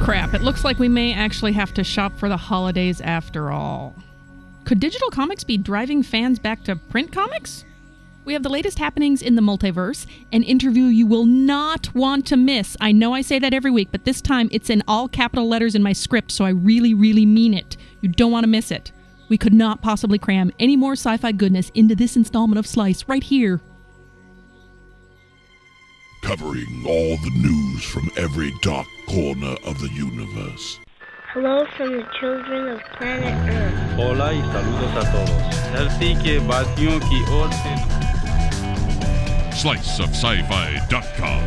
crap. It looks like we may actually have to shop for the holidays after all. Could digital comics be driving fans back to print comics? We have the latest happenings in the multiverse, an interview you will not want to miss. I know I say that every week, but this time it's in all capital letters in my script, so I really, really mean it. You don't want to miss it. We could not possibly cram any more sci-fi goodness into this installment of Slice right here. Covering all the news from every dark corner of the universe. Hello from the children of planet Earth. Hola y saludos a todos. धरती के वासियों की ओर से SliceofSci-Fi.com.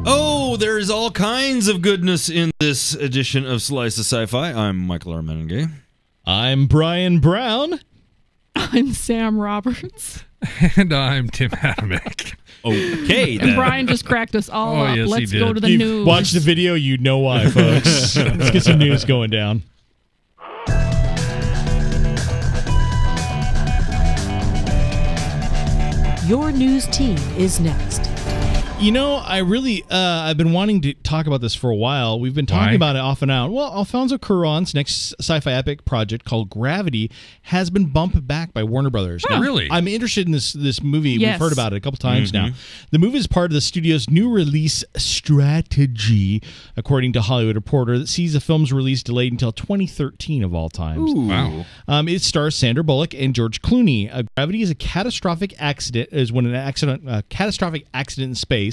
Oh, there's all kinds of goodness in this edition of Slice of Sci-Fi. I'm Michael Armenenge. I'm Brian Brown. I'm Sam Roberts. And I'm Tim Adamek. Okay, then. And Brian just cracked us all up. Yes, Let's he go did. to the You news. watch the video, you know why, folks. Let's get some news going down. Your news team is next. You know, I've been wanting to talk about this for a while. We've been talking about it off and on. Well, Alfonso Cuarón's next sci-fi epic project called Gravity has been bumped back by Warner Brothers. Oh, really? I'm interested in this movie. Yes. We've heard about it a couple times now. The movie is part of the studio's new release strategy, according to Hollywood Reporter, that sees the film's release delayed until 2013 of all times. Ooh. Wow. It stars Sandra Bullock and George Clooney. Gravity is a catastrophic accident. A catastrophic accident in space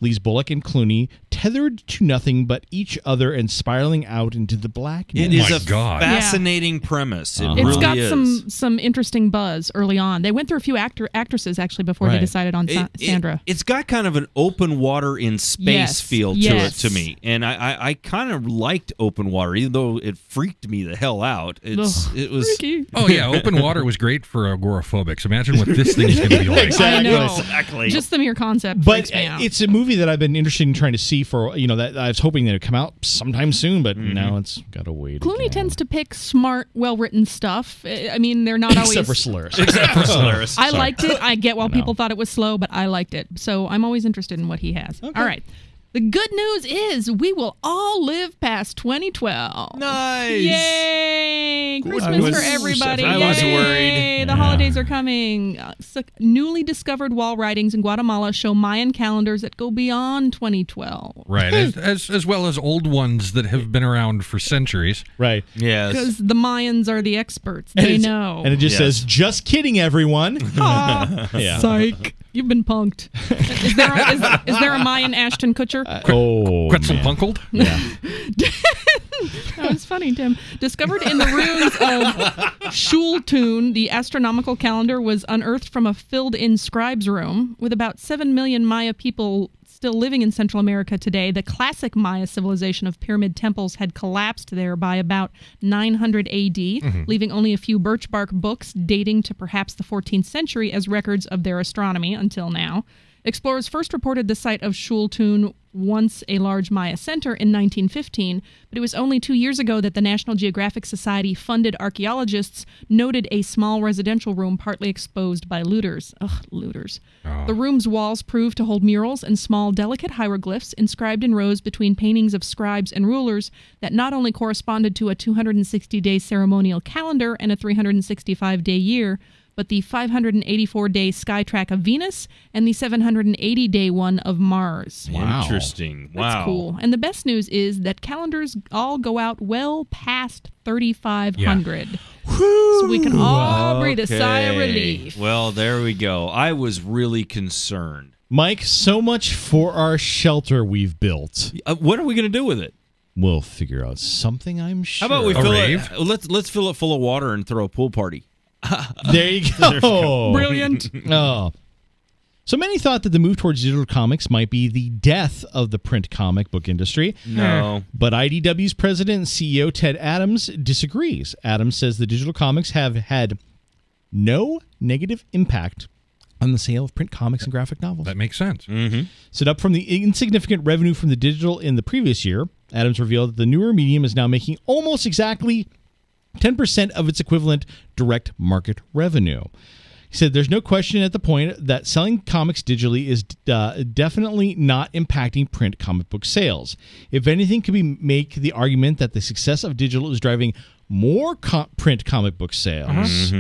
leaves Bullock and Clooney tethered to nothing but each other and spiraling out into the blackness. It is my a God. fascinating premise. It It's really got is. some interesting buzz early on. They went through a few actresses actually before they decided on Sandra. It's got kind of an open water in space Yes, feel to yes. it to me, and I kind of liked open water, even though it freaked me the hell out. It was Freaky. Oh, yeah. Open water was great for agoraphobics. Imagine what this thing is going to be like. I know. Exactly. Just the mere concept But freaks me out. it's a movie that I've been interested in trying to see for, that I was hoping that it would come out sometime soon, but now it's got to wait. Clooney again. tends to pick smart, well-written stuff. I mean, they're not always... Except for Solaris. Except for Solaris. I liked it. I get why people thought it was slow, but I liked it. So I'm always interested in what he has. Okay. All right. The good news is we will all live past 2012. Nice. Yay! Christmas I was- for everybody. I was Yay! worried. The holidays are coming. Newly discovered wall writings in Guatemala show Mayan calendars that go beyond 2012. Right. As well as old ones that have been around for centuries. Right. Yes. Because the Mayans are the experts. They know. And it just Yes. says, just kidding, everyone. Ah, Yeah. psych. You've been punked. Is there a Mayan Ashton Kutcher? Quetzalpunkled? Yeah. That was funny, Tim. Discovered in the ruins of Shultun, the astronomical calendar was unearthed from a filled-in scribe's room. With about 7 million Maya people still living in Central America today, the classic Maya civilization of pyramid temples had collapsed there by about 900 AD, leaving only a few birch bark books dating to perhaps the 14th century as records of their astronomy until now. Explorers first reported the site of Shultun, once a large Maya center, in 1915, but it was only 2 years ago that the National Geographic Society funded archaeologists noted a small residential room partly exposed by looters. Ugh, looters. Oh. The room's walls proved to hold murals and small, delicate hieroglyphs inscribed in rows between paintings of scribes and rulers that not only corresponded to a 260-day ceremonial calendar and a 365-day year, but the 584-day sky track of Venus and the 780-day one of Mars. Wow. Interesting. Wow. That's cool. And the best news is that calendars all go out well past 3,500. So we can all breathe a sigh of Okay. relief. Well, there we go. I was really concerned. Mike, so much for our shelter we've built. What are we going to do with it? We'll figure out something, I'm sure. How about we A fill rave? it? Let's fill it full of water and throw a pool party. There you go. Brilliant. Oh. So many thought that the move towards digital comics might be the death of the print comic book industry. No. But IDW's president and CEO Ted Adams disagrees. Adams says the digital comics have had no negative impact on the sale of print comics and graphic novels. That makes sense. Set up from the insignificant revenue from the digital in the previous year, Adams revealed that the newer medium is now making almost exactly 10% of its equivalent direct market revenue. He said, there's no question at the point that selling comics digitally is definitely not impacting print comic book sales. If anything, could we make the argument that the success of digital is driving more print comic book sales?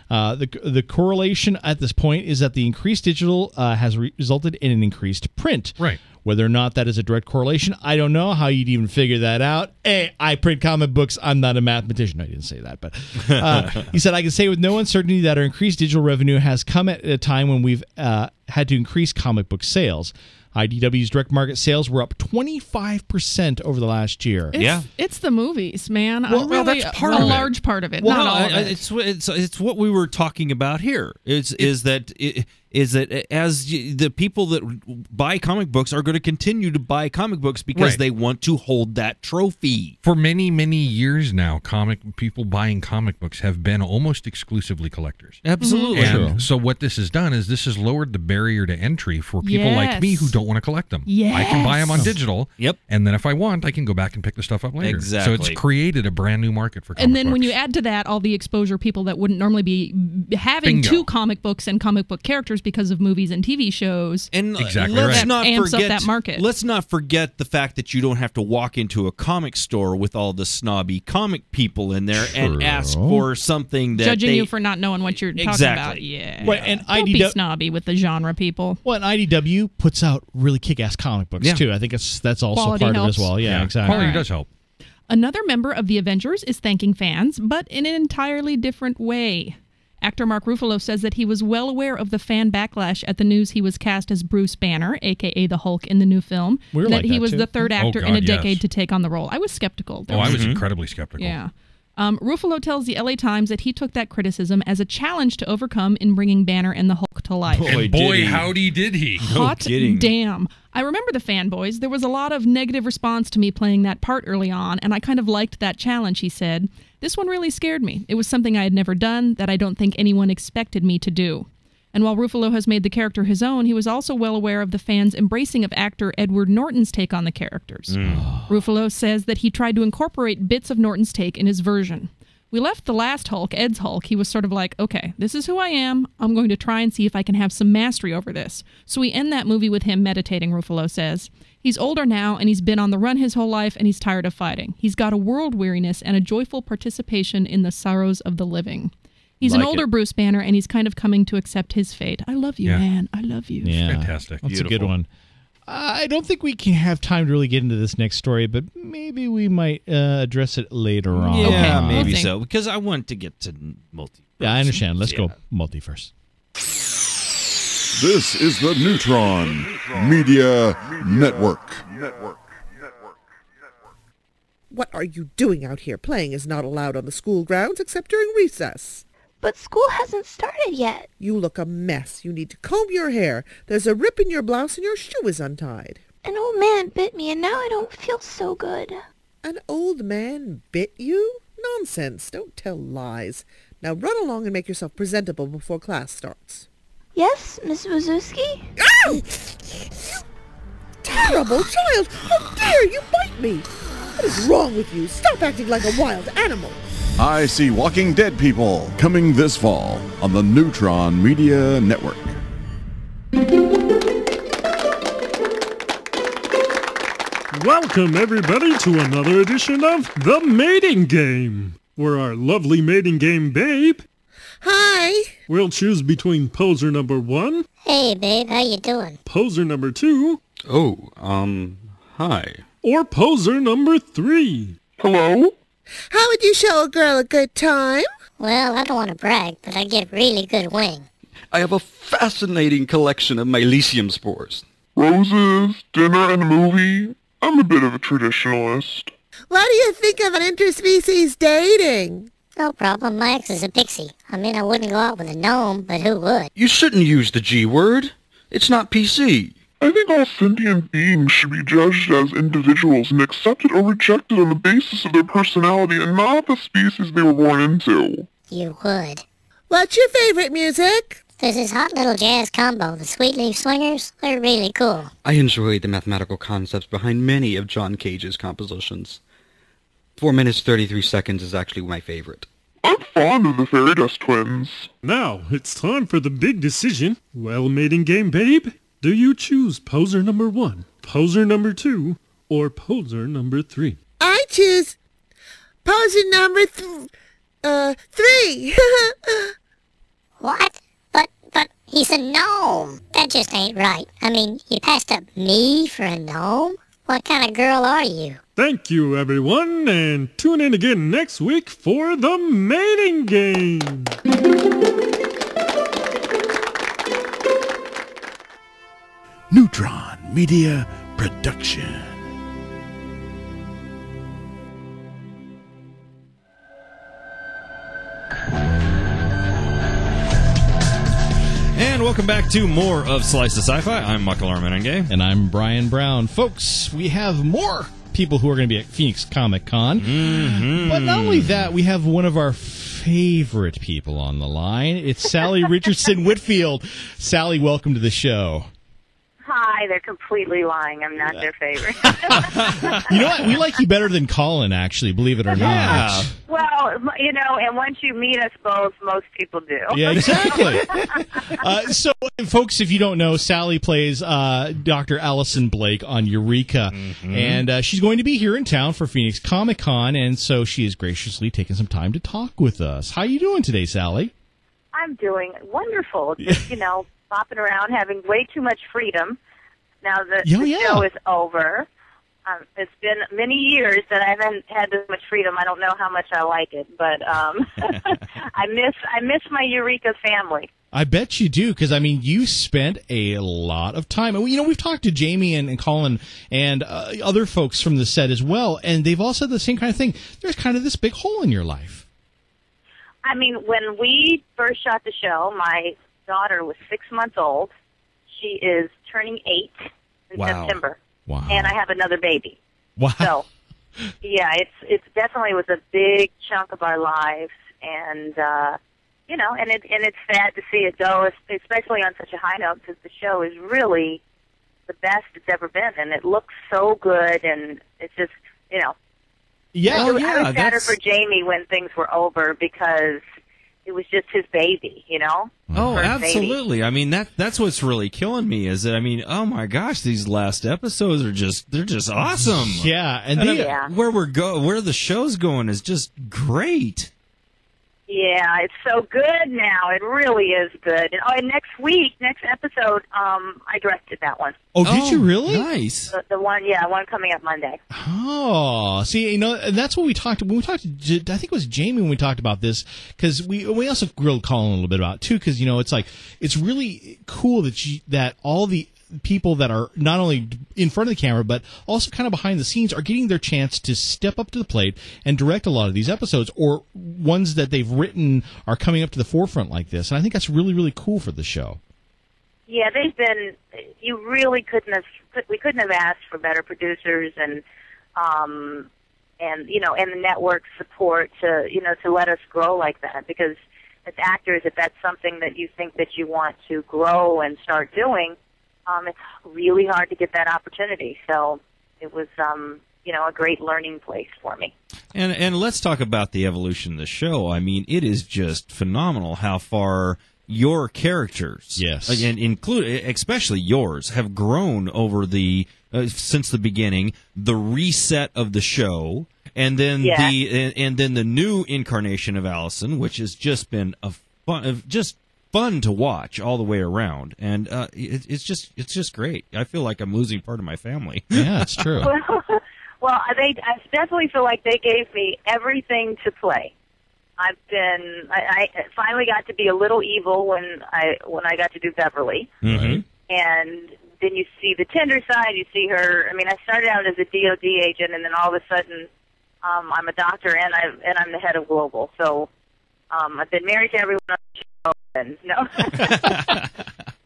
The correlation at this point is that the increased digital has resulted in an increased print. Right. Whether or not that is a direct correlation, I don't know how you'd even figure that out. Hey, I print comic books. I'm not a mathematician. I didn't say that, but he said, I can say with no uncertainty that our increased digital revenue has come at a time when we've had to increase comic book sales. IDW's direct market sales were up 25% over the last year. It's the movies, man. Well, Really, that's part a of it. large part of it. Well, not all of it. It's what we were talking about here. Is that the people that buy comic books are going to continue to buy comic books because they want to hold that trophy. For many, many years now, people buying comic books have been almost exclusively collectors. Absolutely. And so what this has done is this has lowered the barrier to entry for people like me who don't want to collect them. I can buy them on digital. Yep. And then if I want, I can go back and pick the stuff up later. Exactly. So it's created a brand new market for comic And then books. when you add to that all the exposure people that wouldn't normally be having Bingo. to comic books and comic book characters because of movies and TV shows, And Exactly let's right. not amps up forget that market. Let's not forget the fact that you don't have to walk into a comic store with all the snobby comic people in there and ask for something that judging they, you for not knowing what you're talking about. Yeah. Right, and Don't be snobby with the genre people. Well, and IDW puts out really kick-ass comic books, too. I think that's also Quality part of it helps. as well. Yeah, exactly. Quality does help. Another member of the Avengers is thanking fans, but in an entirely different way. Actor Mark Ruffalo says that he was well aware of the fan backlash at the news he was cast as Bruce Banner, a.k.a. the Hulk, in the new film. We were that like he that, was too. the third actor in a God, decade yes. to take on the role. I was skeptical. I was incredibly skeptical. Yeah. Ruffalo tells the LA Times that he took that criticism as a challenge to overcome in bringing Banner and the Hulk to life. And boy, howdy did he. Hot kidding. damn. I remember the fanboys. There was a lot of negative response to me playing that part early on, and I kind of liked that challenge, he said. This one really scared me. It was something I had never done that I don't think anyone expected me to do. And while Ruffalo has made the character his own, he was also well aware of the fans' embracing of actor Edward Norton's take on the characters. Ruffalo says that he tried to incorporate bits of Norton's take in his version. We left the last Hulk, Ed's Hulk. He was sort of like, okay, this is who I am. I'm going to try and see if I can have some mastery over this. So we end that movie with him meditating, Ruffalo says. He's older now, and he's been on the run his whole life, and he's tired of fighting. He's got a world weariness and a joyful participation in the sorrows of the living. He's an older Bruce Banner, and he's kind of coming to accept his fate. I love you, man. I love you. Yeah. Fantastic. That's a good one. I don't think we can have time to really get into this next story, but maybe we might address it later on. Yeah, Okay, maybe we'll see. so. Because I want to get to Multiverse. Yeah, I understand. Let's go Multiverse. This is the Neutron Media Network. What are you doing out here? Playing is not allowed on the school grounds except during recess. But school hasn't started yet. You look a mess. You need to comb your hair. There's a rip in your blouse and your shoe is untied. An old man bit me and now I don't feel so good. An old man bit you? Nonsense. Don't tell lies. Now run along and make yourself presentable before class starts. Yes, Miss Wazowski? Ow! You terrible child! How dare you bite me? What is wrong with you? Stop acting like a wild animal. I See Walking Dead People, coming this fall on the Neutron Media Network. Welcome, everybody, to another edition of The Mating Game, where our lovely mating game babe Hi. will choose between poser number 1, Hey, babe, how you doing? poser number 2, Hi. or poser number 3. Hello? How would you show a girl a good time? Well, I don't want to brag, but I get really good wing. I have a fascinating collection of mycelium spores. Roses, dinner, and a movie. I'm a bit of a traditionalist. What do you think of an interspecies dating? No problem, my ex is a pixie. I mean, I wouldn't go out with a gnome, but who would? You shouldn't use the G word. It's not PC. I think all sentient beings should be judged as individuals and accepted or rejected on the basis of their personality and not the species they were born into. You would. What's your favorite music? There's this hot little jazz combo, the Sweet Leaf Swingers. They're really cool. I enjoy the mathematical concepts behind many of John Cage's compositions. 4 minutes 33 seconds is actually my favorite. I'm fond of the fairy dust twins. Now, it's time for the big decision. Well, mating game, babe, do you choose poser number 1, poser number 2, or poser number 3? I choose poser number 3. What? But he's a gnome. That just ain't right. I mean, you passed up me for a gnome? What kind of girl are you? Thank you, everyone, and tune in again next week for the mating game. Neutron Media Production. And welcome back to more of Slice of Sci-Fi. I'm Michael Armenenge. And I'm Brian Brown. Folks, we have more people who are going to be at Phoenix Comic Con. Mm-hmm. But not only that, we have one of our favorite people on the line. It's Salli Richardson-Whitfield. Salli, welcome to the show. Hi, they're completely lying. I'm not their favorite. You know what? We like you better than Colin, actually, believe it or not. Well, you know, and once you meet us both, most people do. Yeah, exactly. So, folks, if you don't know, Salli plays Dr. Allison Blake on Eureka, and she's going to be here in town for Phoenix Comic Con, and so she has graciously taken some time to talk with us. How are you doing today, Salli? I'm doing wonderful. Just, you know, bopping around, having way too much freedom. Now that the show is over, it's been many years that I haven't had this much freedom. I don't know how much I like it, but I miss my Eureka family. I bet you do, because, I mean, you spent a lot of time. You know, we've talked to Jamie and Colin and other folks from the set as well, and they've all said the same kind of thing. There's kind of this big hole in your life. I mean, when we first shot the show, my daughter was 6 months old. She is turning 8 in September. Wow. And I have another baby. Wow. So, yeah, it's definitely was a big chunk of our lives, and you know, and it's sad to see it go, especially on such a high note, because the show is really the best it's ever been, and it looks so good, and it's just, you know. Yeah, I was sadder for Jamie when things were over, because it was just his baby, you know? Oh, First absolutely. baby. I mean, that's what's really killing me is that, I mean, oh my gosh, these last episodes they're just awesome. Yeah, and where the show's going is just great. Yeah, it's so good now. It really is good. And next episode, I directed that one. Oh, did you really? Nice. The one coming up Monday. Oh, see, you know, and that's what we talked when we talked to, I think it was Jamie when we talked about this, because we also grilled Colin a little bit about it too, because, you know, it's like, it's really cool that all the people that are not only in front of the camera but also kind of behind the scenes are getting their chance to step up to the plate and direct a lot of these episodes, or ones that they've written are coming up to the forefront like this, and I think that's really, really cool for the show. Yeah, they've been. You really couldn't have asked for better producers, and you know, and the network support to let us grow like that. Because as actors, if that's something that you think that you want to grow and start doing, it's really hard to get that opportunity. So it was, you know, a great learning place for me. And let's talk about the evolution of the show. I mean, it is just phenomenal how far your characters, and especially yours, have grown over the since the beginning. The reset of the show, and then the new incarnation of Allison, which has just been fun to watch all the way around, and it's just great. I feel like I'm losing part of my family. Yeah, it's true. Well, I definitely feel like they gave me everything to play. I finally got to be a little evil when I got to do Beverly, and then you see the tender side. You see her. I mean, I started out as a DoD agent, and then all of a sudden, I'm a doctor, and I'm the head of Global. So I've been married to everyone on the show. And, no.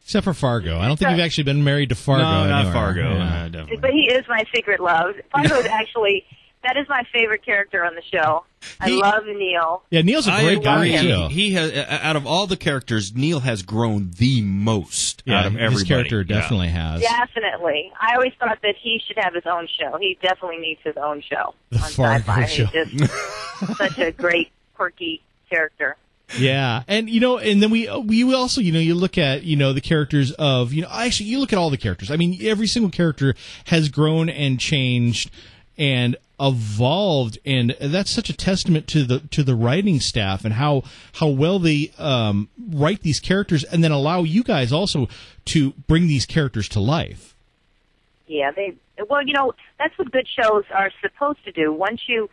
Except for Fargo. I don't think you've actually been married to Fargo. No, not anywhere. Fargo. Yeah. Definitely. But he is my secret love. Fargo is actually, that is my favorite character on the show. I love Neil. Yeah, Neil's a great guy, too. He has, out of all the characters, Neil has grown the most out of everybody. His character definitely has. Definitely. I always thought that he should have his own show. He definitely needs his own show The on Fargo Sci-Fi. show. He's just such a great, quirky, character. Yeah, and and then we also you look at the characters of actually you look at all the characters. I mean, every single character has grown and changed and evolved, and that's such a testament to the writing staff and how well they write these characters, and then allow you guys also to bring these characters to life. Yeah, that's what good shows are supposed to do. Once you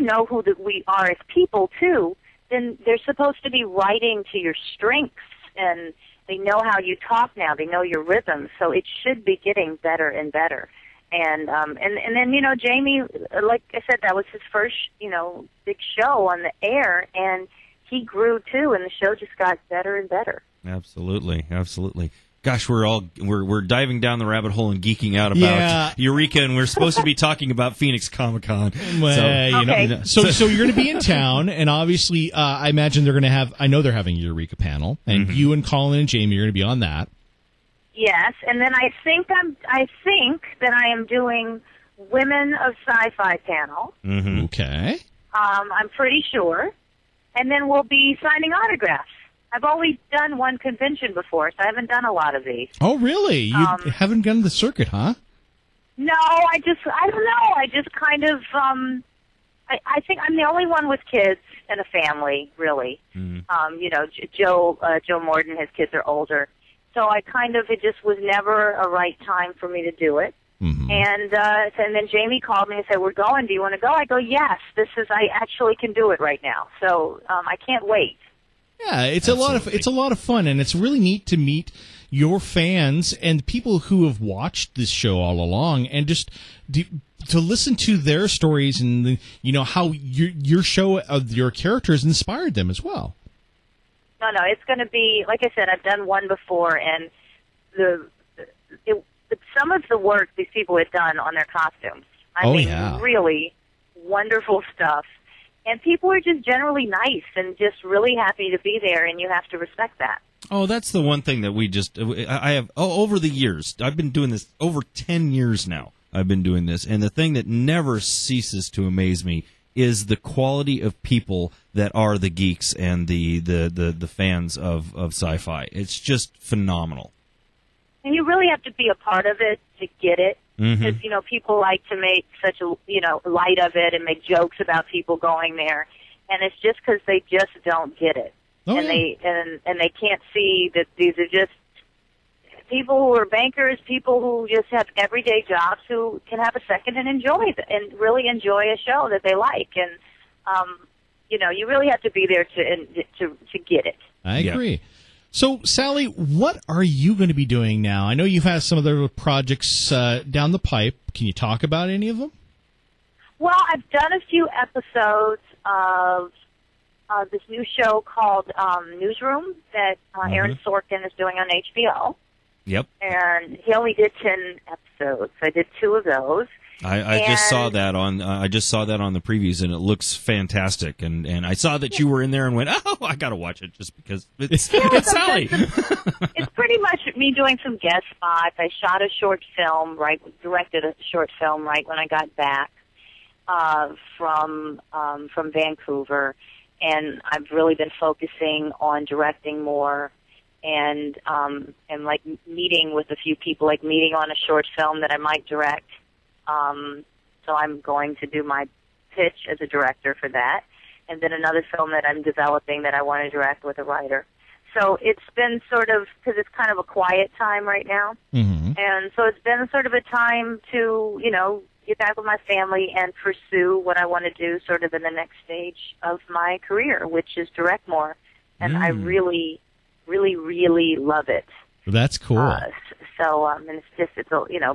know who we are as people too, then they're supposed to be writing to your strengths, and they know how you talk now. They know your rhythms, so it should be getting better and better. And then Jamie, like I said, that was his first big show on the air, and he grew too, and the show just got better and better. Absolutely. Gosh, we're diving down the rabbit hole and geeking out about Eureka, and we're supposed to be talking about Phoenix Comic-Con. Well, so you're going to be in town, and obviously, I imagine they're going to have. I know they're having a Eureka panel, and you and Colin and Jamie are going to be on that. Yes, and then I think that I am doing Women of Sci-Fi panel. Mm-hmm. Okay. I'm pretty sure, and then we'll be signing autographs. I've only done one convention before, so I haven't done a lot of these. Oh, really? You haven't done the circuit, huh? No, I don't know. I just kind of, I think I'm the only one with kids and a family, really. Joe Morden, his kids are older. So it just was never a right time for me to do it. Mm-hmm. And then Jamie called me and said, "We're going. Do you want to go?" I go, "Yes. I actually can do it right now. So I can't wait." Yeah, it's a lot of fun, and it's really neat to meet your fans and people who have watched this show all along, and just to listen to their stories and how your show of your characters inspired them as well. No, it's going to be, like I said, I've done one before, and some of the work these people had done on their costumes. I mean, really wonderful stuff. And people are just generally nice and just really happy to be there, and you have to respect that. Oh, that's the one thing that I have over the years. I've been doing this over 10 years now. I've been doing this, and the thing that never ceases to amaze me is the quality of people that are the geeks and the fans of sci-fi. It's just phenomenal. And you really have to be a part of it to get it. Because, Mm-hmm. People like to make such a, light of it and make jokes about people going there. And it's just because they just don't get it. Oh, and they can't see that these are just people who are bankers, people who just have everyday jobs who can have a second and really enjoy a show that they like. And, you really have to be there to get it. I agree. Yeah. So, Sally, what are you going to be doing now? I know you've had some other projects down the pipe. Can you talk about any of them? Well, I've done a few episodes of this new show called Newsroom that Aaron Sorkin is doing on HBO. Yep. And he only did 10 episodes. I did 2 of those. I just saw that on the previews, and it looks fantastic. And I saw that you were in there and went, "Oh, I got to watch it just because it's Sally." It's pretty much me doing some guest spots. I shot a short film, directed a short film right when I got back from Vancouver, and I've really been focusing on directing more. And like meeting with a few people, like meeting on a short film that I might direct. So I'm going to do my pitch as a director for that, and then another film that I'm developing that I want to direct with a writer. So it's been sort of, because it's kind of a quiet time right now, and so it's been sort of a time to, get back with my family and pursue what I want to do sort of in the next stage of my career, which is direct more, and I really, really, really love it. Well, that's cool. And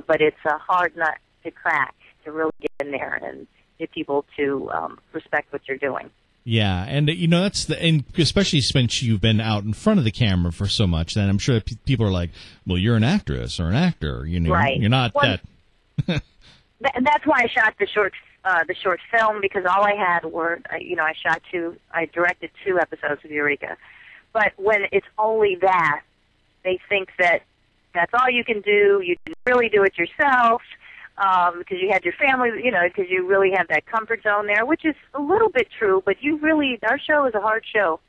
but it's a hard nut to crack to really get in there and get people to respect what you're doing. Yeah, and and especially since you've been out in front of the camera for so much, then I'm sure people are like, "Well, you're an actress or an actor, right? You're not that." That's why I shot the short film, because all I had were I directed 2 episodes of Eureka, but when it's only that, they think that that's all you can do. You can really do it yourself. because you had your family, you know, because you really have that comfort zone there, which is a little bit true, but our show is a hard show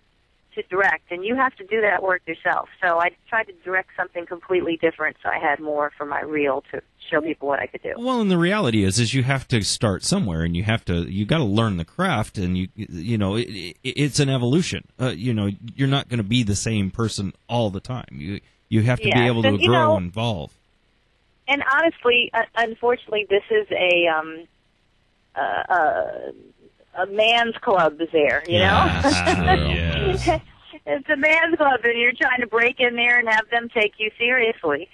to direct, and you have to do that work yourself. So I tried to direct something completely different, so I had more for my reel to show people what I could do. Well, and the reality is you have to start somewhere, and you got to learn the craft, and it's an evolution. You're not going to be the same person all the time. You have to be able to grow and evolve. And honestly, unfortunately, this is a man's club there, you know? Yes. It's a man's club, and you're trying to break in there and have them take you seriously.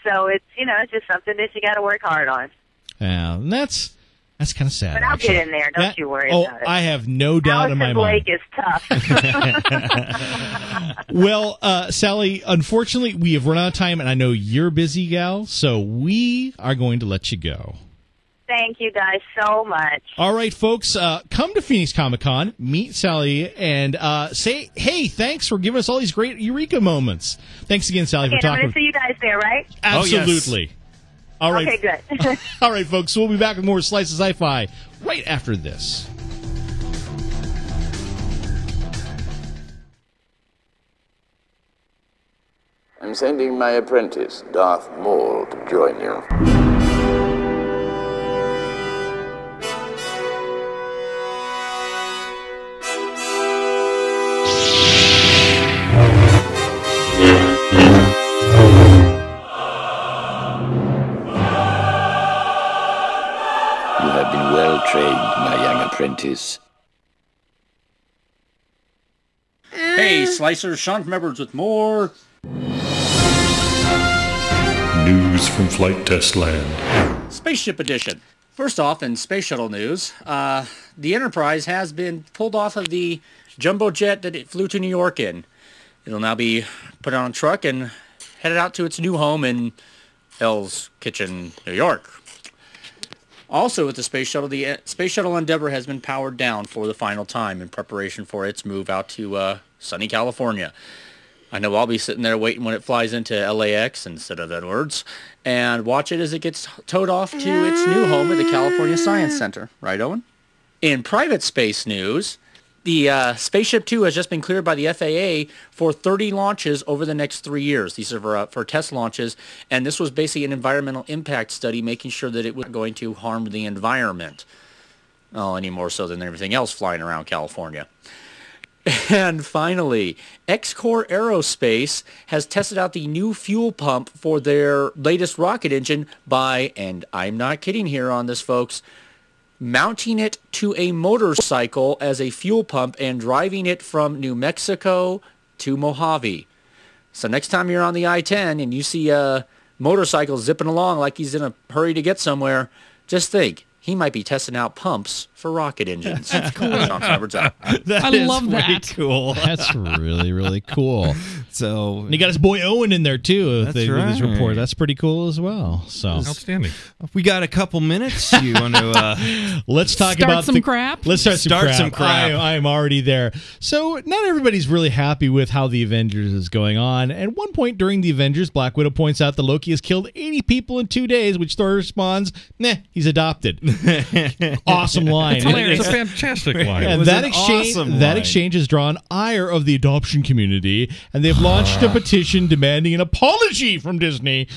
So it's just something that you got to work hard on. Yeah, and that's kind of sad. But I'll get in there. Don't you worry about it. I have no doubt in my mind. Blake is tough. Well, Salli, unfortunately, we have run out of time, and I know you're a busy gal, so we are going to let you go. Thank you guys so much. All right, folks, come to Phoenix Comic-Con, meet Salli, and say, hey, thanks for giving us all these great Eureka moments. Thanks again, Salli, for talking. I'm going to see you guys there, right? Absolutely. Oh, yes. All right. Okay, good. All right, folks, we'll be back with more Slice of Sci-Fi right after this. I'm sending my apprentice, Darth Maul, to join you. Trained, my young apprentice. Hey, Slicer, Sean from Edwards with more news from Flight Test Land. Spaceship Edition. First off, in space shuttle news, the Enterprise has been pulled off of the jumbo jet that it flew to New York in. It'll now be put on a truck and headed out to its new home in Hell's Kitchen, New York. Also with the Space Shuttle Endeavour has been powered down for the final time in preparation for its move out to sunny California. I know I'll be sitting there waiting when it flies into LAX instead of Edwards and watch it as it gets towed off to its new home at the California Science Center. Right, Owen? In private space news, the Spaceship Two has just been cleared by the FAA for 30 launches over the next 3 years. These are for test launches, and this was basically an environmental impact study, making sure that it was going to harm the environment. Oh, any more so than everything else flying around California. And finally, X-Core Aerospace has tested out the new fuel pump for their latest rocket engine by, and I'm not kidding here on this, folks, mounting it to a motorcycle as a fuel pump and driving it from New Mexico to Mojave. So next time you're on the I-10 and you see a motorcycle zipping along like he's in a hurry to get somewhere, just think, he might be testing out pumps for rocket engines. That's cool. I love that. Cool. That's really, really cool. So and you got his boy Owen in there too with his report. right. That's pretty cool as well. So outstanding. We got a couple minutes. You want to let's talk start about some crap? Let's start some crap. I am already there. So not everybody's really happy with how the Avengers is going on. At one point during the Avengers, Black Widow points out that Loki has killed 80 people in 2 days, which Thor responds, "Nah, he's adopted." Awesome line. It's a fantastic line. And that exchange has drawn ire of the adoption community, and they've launched a petition demanding an apology from Disney.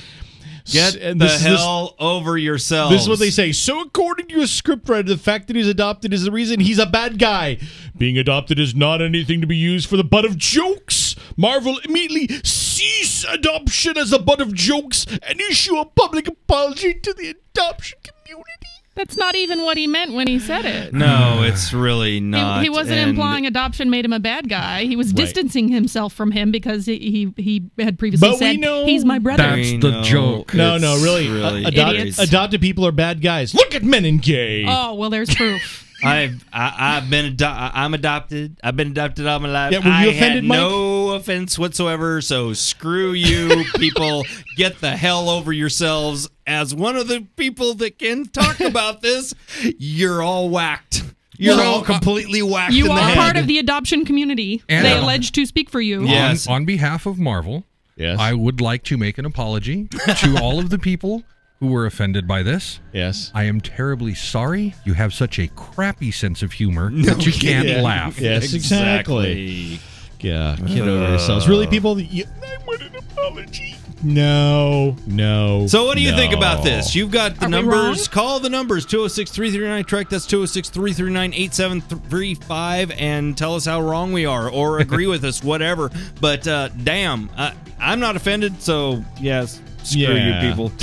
Get the hell over yourselves. This is what they say. So according to your scriptwriter, the fact that he's adopted is the reason he's a bad guy. Being adopted is not anything to be used for the butt of jokes. Marvel immediately cease adoption as a butt of jokes and issue a public apology to the adoption community. That's not even what he meant when he said it. No, it's really not. He wasn't implying adoption made him a bad guy. He was distancing himself from him because he had previously said, he's my brother. That's the joke. No, really. Adopted people are bad guys. Look at Men in Gay. Oh, well, there's proof. I'm adopted. I've been adopted all my life. Yeah, were you offended, had no offense whatsoever, so screw you, people. Get the hell over yourselves. As one of the people that can talk about this, you're all whacked. You're all completely whacked You in the are head. part of the adoption community. And they allege to speak for you. On behalf of Marvel, yes. I would like to make an apology to all of the people who were offended by this. Yes. I am terribly sorry. You have such a crappy sense of humor that you can't laugh. Yes, exactly. Yeah, get over yourselves. Really, people, I want an apology. No. So what do you think about this? You've got the Are we numbers. wrong? Call the numbers, 206-339-TREK. That's 206-339-8735, and tell us how wrong we are, or agree with us, whatever. But damn, I'm not offended, so yes, screw you people.